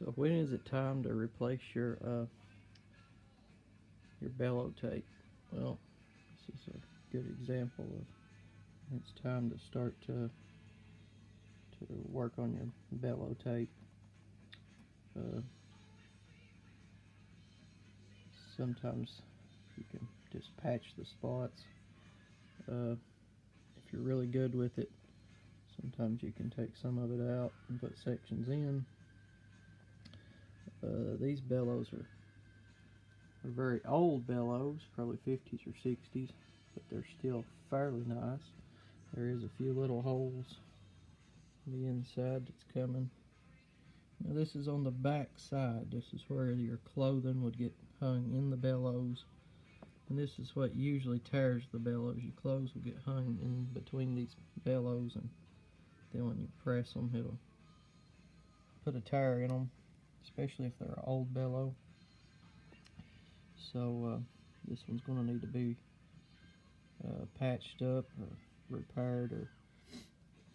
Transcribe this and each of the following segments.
So when is it time to replace your bellow tape? Well, this is a good example of it's time to start to work on your bellow tape. Sometimes you can just patch the spots. If you're really good with it, sometimes you can take some of it out and put sections in. These bellows are very old bellows, probably 50s or 60s, but they're still fairly nice. There is a few little holes on the inside that's coming. Now this is on the back side. This is where your clothing would get hung in the bellows. And this is what usually tears the bellows. Your clothes will get hung in between these bellows, and then when you press them, it'll put a tear in them, especially if they're an old bellow. So this one's going to need to be patched up or repaired, or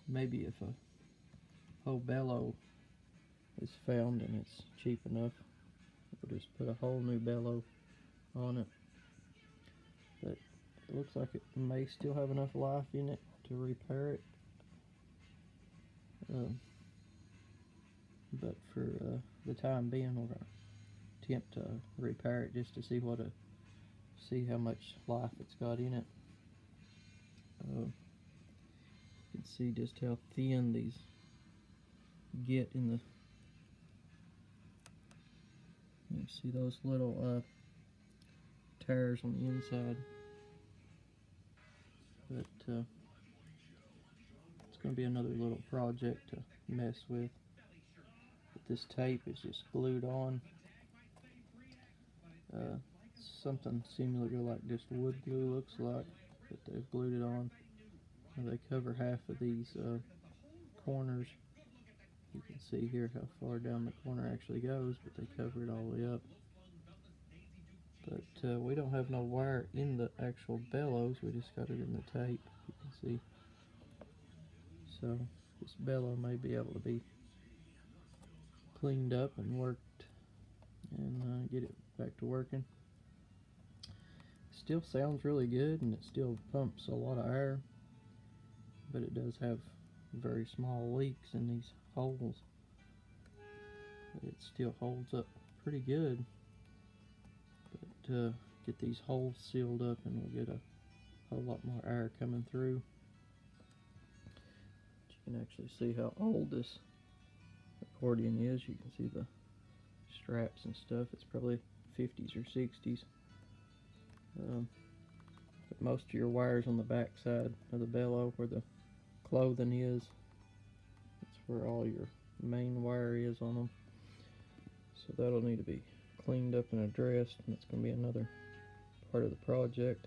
maybe if a whole bellow is found and it's cheap enough, we'll just put a whole new bellow on it. But it looks like it may still have enough life in it to repair it. But for the time being, we're going to attempt to repair it just to see how much life it's got in it. You can see just how thin these get in the. You see those little tears on the inside. But it's going to be another little project to mess with. But this tape is just glued on. Something similar to like just wood glue looks like, but they've glued it on. And they cover half of these corners. You can see here how far down the corner actually goes, but they cover it all the way up. But we don't have no wire in the actual bellows, we just got it in the tape, you can see. So this bellow may be able to be cleaned up and worked and get it back to working. Still sounds really good, and it still pumps a lot of air, but it does have very small leaks in these holes. But it still holds up pretty good. But get these holes sealed up and we'll get a whole lot more air coming through. But you can actually see how old this accordion is. You can see the straps and stuff. It's probably 50s or 60s. But most of your wires on the back side of the bellow, where the clothing is, that's where all your main wire is on them. So that'll need to be cleaned up and addressed, and that's going to be another part of the project.